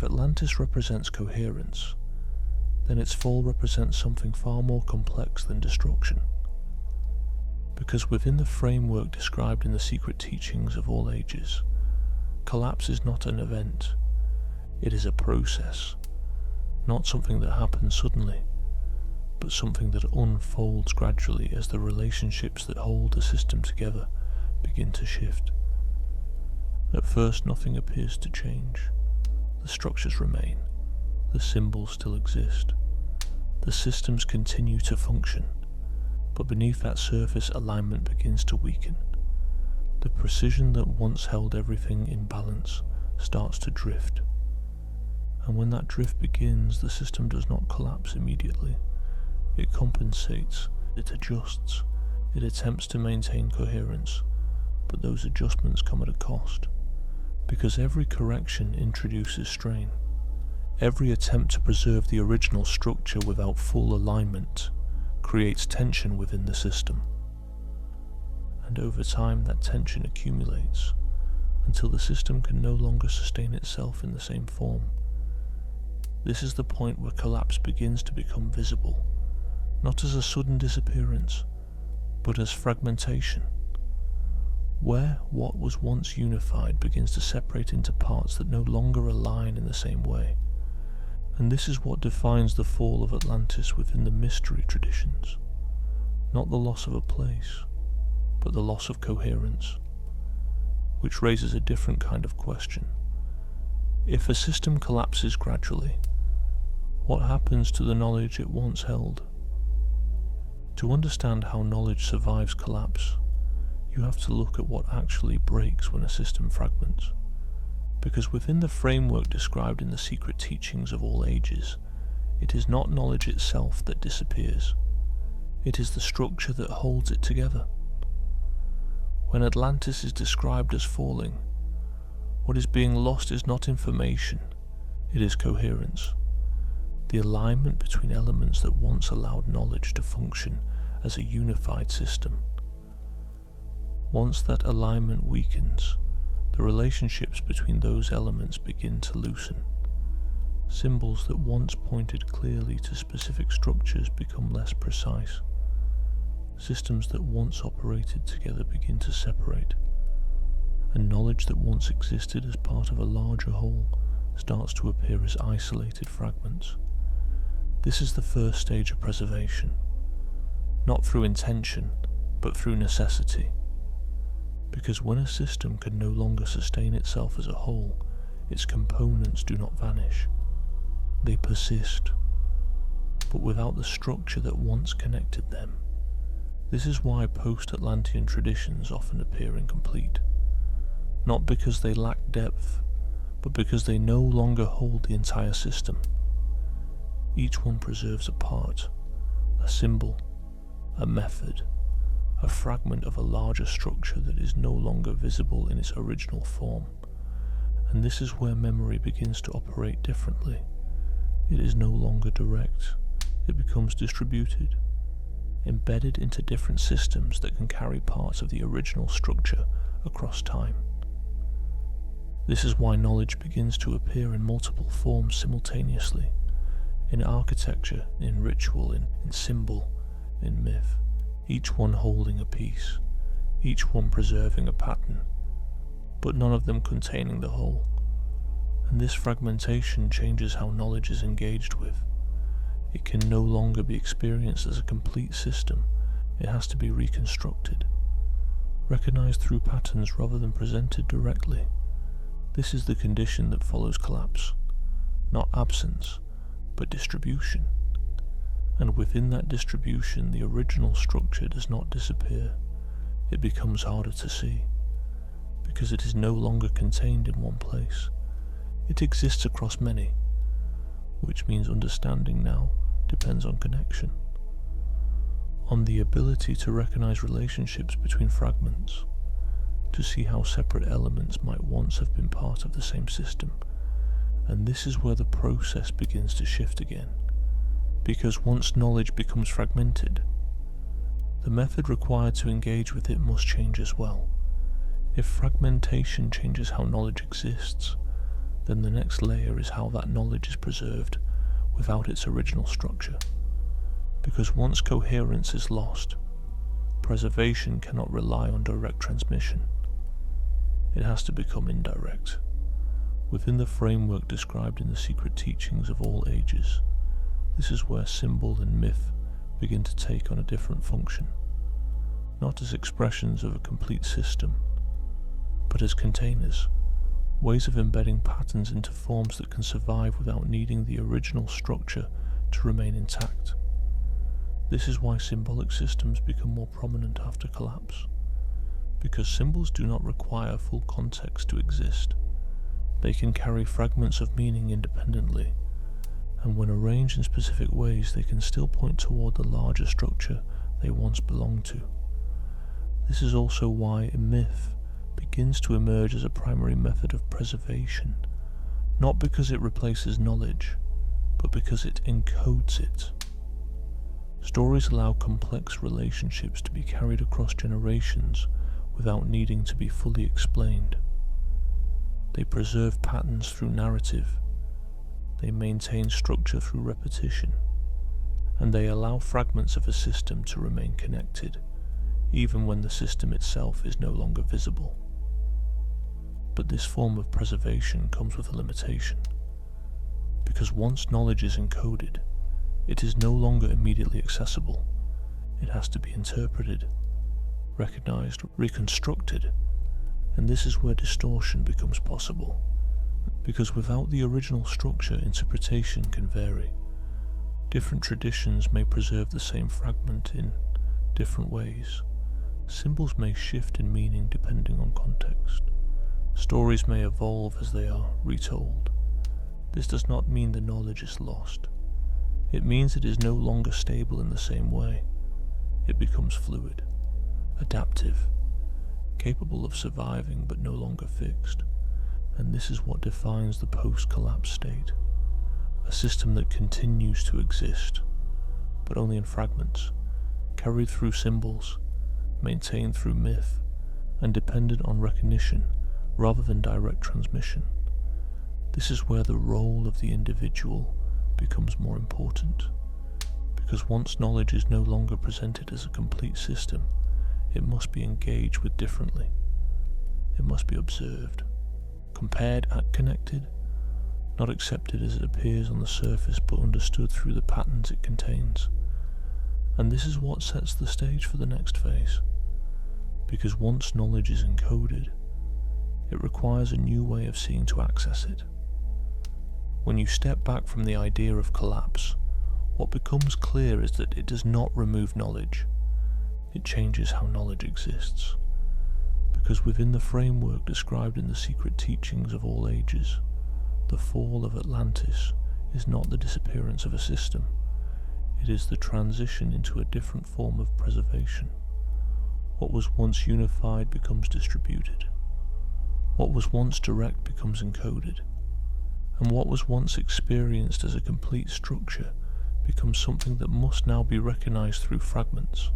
If Atlantis represents coherence, then its fall represents something far more complex than destruction. Because within the framework described in the secret teachings of all ages, collapse is not an event, it is a process, not something that happens suddenly, but something that unfolds gradually as the relationships that hold the system together begin to shift. At first, nothing appears to change. The structures remain, the symbols still exist, the systems continue to function, but beneath that surface alignment begins to weaken. The precision that once held everything in balance starts to drift. And when that drift begins, the system does not collapse immediately. It compensates, it adjusts, it attempts to maintain coherence, but those adjustments come at a cost. Because every correction introduces strain. Every attempt to preserve the original structure without full alignment creates tension within the system. And over time that tension accumulates until the system can no longer sustain itself in the same form. This is the point where collapse begins to become visible, not as a sudden disappearance, but as fragmentation, where what was once unified begins to separate into parts that no longer align in the same way. And this is what defines the fall of Atlantis within the mystery traditions. Not the loss of a place, but the loss of coherence. Which raises a different kind of question. If a system collapses gradually, what happens to the knowledge it once held? To understand how knowledge survives collapse, you have to look at what actually breaks when a system fragments. Because within the framework described in the secret teachings of all ages, it is not knowledge itself that disappears. It is the structure that holds it together. When Atlantis is described as falling, what is being lost is not information, it is coherence. The alignment between elements that once allowed knowledge to function as a unified system. Once that alignment weakens, the relationships between those elements begin to loosen. Symbols that once pointed clearly to specific structures become less precise. Systems that once operated together begin to separate. And knowledge that once existed as part of a larger whole starts to appear as isolated fragments. This is the first stage of preservation, not through intention, but through necessity. Because when a system can no longer sustain itself as a whole, its components do not vanish. They persist, but without the structure that once connected them. This is why post-Atlantean traditions often appear incomplete. Not because they lack depth, but because they no longer hold the entire system. Each one preserves a part, a symbol, a method, a fragment of a larger structure that is no longer visible in its original form. And this is where memory begins to operate differently. It is no longer direct, it becomes distributed, embedded into different systems that can carry parts of the original structure across time. This is why knowledge begins to appear in multiple forms simultaneously, in architecture, in ritual, in symbol, in myth. Each one holding a piece, each one preserving a pattern, but none of them containing the whole. And this fragmentation changes how knowledge is engaged with. It can no longer be experienced as a complete system, it has to be reconstructed, recognized through patterns rather than presented directly. This is the condition that follows collapse, not absence, but distribution. And within that distribution, the original structure does not disappear. It becomes harder to see, because it is no longer contained in one place. It exists across many, which means understanding now depends on connection, on the ability to recognize relationships between fragments, to see how separate elements might once have been part of the same system. And this is where the process begins to shift again. Because once knowledge becomes fragmented, the method required to engage with it must change as well. If fragmentation changes how knowledge exists, then the next layer is how that knowledge is preserved without its original structure. Because once coherence is lost, preservation cannot rely on direct transmission. It has to become indirect, within the framework described in the secret teachings of all ages. This is where symbol and myth begin to take on a different function, not as expressions of a complete system, but as containers, ways of embedding patterns into forms that can survive without needing the original structure to remain intact. This is why symbolic systems become more prominent after collapse, because symbols do not require full context to exist. They can carry fragments of meaning independently, and when arranged in specific ways, they can still point toward the larger structure they once belonged to. This is also why a myth begins to emerge as a primary method of preservation, not because it replaces knowledge, but because it encodes it. Stories allow complex relationships to be carried across generations without needing to be fully explained. They preserve patterns through narrative, they maintain structure through repetition, and they allow fragments of a system to remain connected, even when the system itself is no longer visible. But this form of preservation comes with a limitation, because once knowledge is encoded, it is no longer immediately accessible. It has to be interpreted, recognized, reconstructed, and this is where distortion becomes possible, because without the original structure, interpretation can vary. Different traditions may preserve the same fragment in different ways. Symbols may shift in meaning depending on context. Stories may evolve as they are retold. This does not mean the knowledge is lost. It means it is no longer stable in the same way. It becomes fluid, adaptive, capable of surviving but no longer fixed. And this is what defines the post-collapse state. A system that continues to exist, but only in fragments, carried through symbols, maintained through myth, and dependent on recognition rather than direct transmission. This is where the role of the individual becomes more important, because once knowledge is no longer presented as a complete system, it must be engaged with differently. It must be observed, compared and connected, not accepted as it appears on the surface but understood through the patterns it contains. And this is what sets the stage for the next phase, because once knowledge is encoded, it requires a new way of seeing to access it. When you step back from the idea of collapse, what becomes clear is that it does not remove knowledge, it changes how knowledge exists. Because within the framework described in the secret teachings of all ages, the fall of Atlantis is not the disappearance of a system, it is the transition into a different form of preservation. What was once unified becomes distributed. What was once direct becomes encoded. And what was once experienced as a complete structure becomes something that must now be recognized through fragments.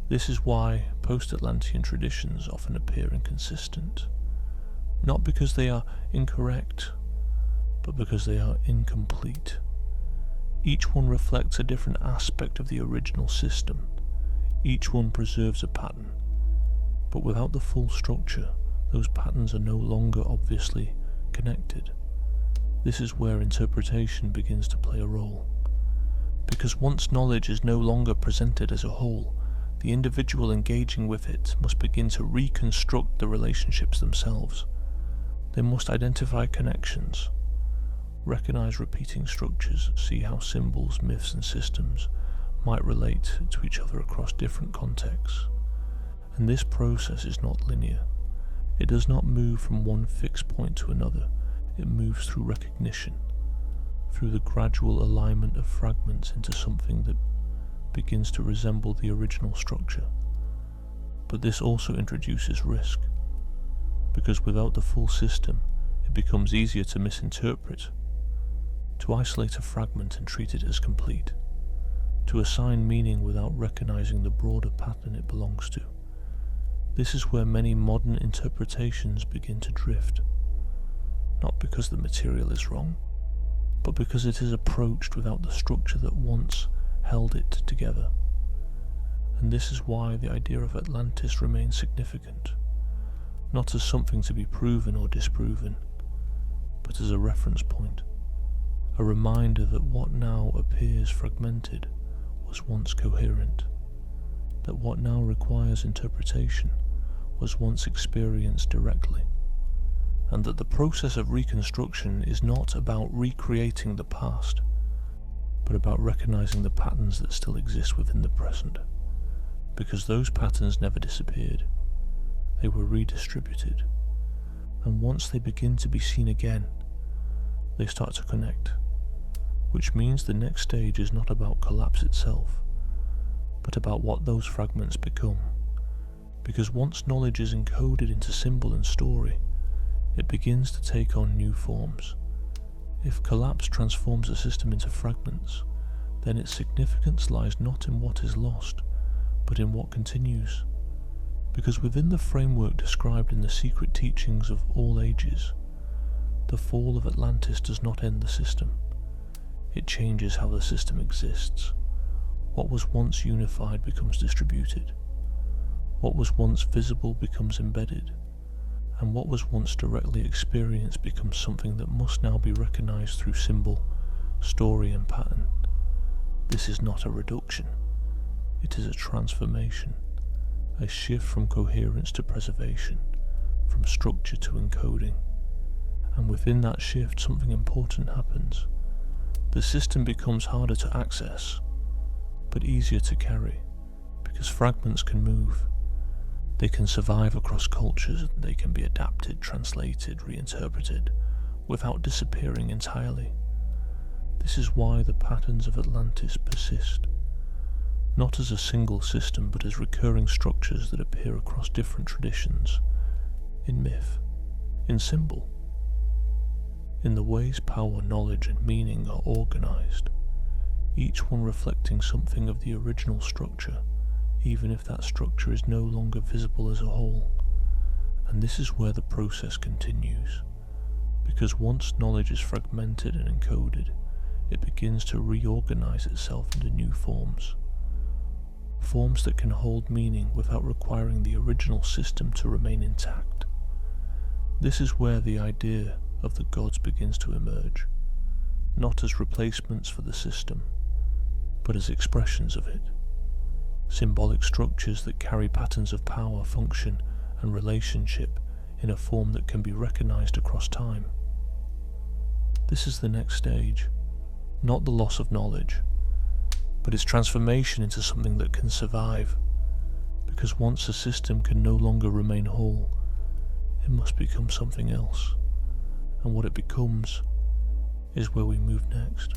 This is why post-Atlantean traditions often appear inconsistent, not because they are incorrect, but because they are incomplete. Each one reflects a different aspect of the original system. Each one preserves a pattern, but without the full structure, those patterns are no longer obviously connected. This is where interpretation begins to play a role. Because once knowledge is no longer presented as a whole, the individual engaging with it must begin to reconstruct the relationships themselves. They must identify connections, recognize repeating structures, see how symbols, myths, and systems might relate to each other across different contexts. And this process is not linear. It does not move from one fixed point to another. It moves through recognition, through the gradual alignment of fragments into something that begins to resemble the original structure. But this also introduces risk, because without the full system, it becomes easier to misinterpret, to isolate a fragment and treat it as complete, to assign meaning without recognizing the broader pattern it belongs to. This is where many modern interpretations begin to drift, not because the material is wrong, but because it is approached without the structure that once held it together. And this is why the idea of Atlantis remains significant, not as something to be proven or disproven, but as a reference point, a reminder that what now appears fragmented was once coherent, that what now requires interpretation was once experienced directly, and that the process of reconstruction is not about recreating the past, but about recognizing the patterns that still exist within the present, because those patterns never disappeared, they were redistributed, and once they begin to be seen again, they start to connect, which means the next stage is not about collapse itself, but about what those fragments become, because once knowledge is encoded into symbol and story, it begins to take on new forms. If collapse transforms a system into fragments, then its significance lies not in what is lost, but in what continues. Because within the framework described in the secret teachings of all ages, the fall of Atlantis does not end the system. It changes how the system exists. What was once unified becomes distributed. What was once visible becomes embedded. And what was once directly experienced becomes something that must now be recognized through symbol, story and pattern. This is not a reduction. It is a transformation, a shift from coherence to preservation, from structure to encoding. And within that shift, something important happens. The system becomes harder to access, but easier to carry, because fragments can move. They can survive across cultures, they can be adapted, translated, reinterpreted, without disappearing entirely. This is why the patterns of Atlantis persist, not as a single system, but as recurring structures that appear across different traditions, in myth, in symbol, in the ways power, knowledge, and meaning are organized, each one reflecting something of the original structure, even if that structure is no longer visible as a whole. And this is where the process continues, because once knowledge is fragmented and encoded, it begins to reorganize itself into new forms. Forms that can hold meaning without requiring the original system to remain intact. This is where the idea of the gods begins to emerge, not as replacements for the system, but as expressions of it. Symbolic structures that carry patterns of power, function, and relationship in a form that can be recognized across time. This is the next stage, not the loss of knowledge, but its transformation into something that can survive, because once a system can no longer remain whole, it must become something else, and what it becomes is where we move next.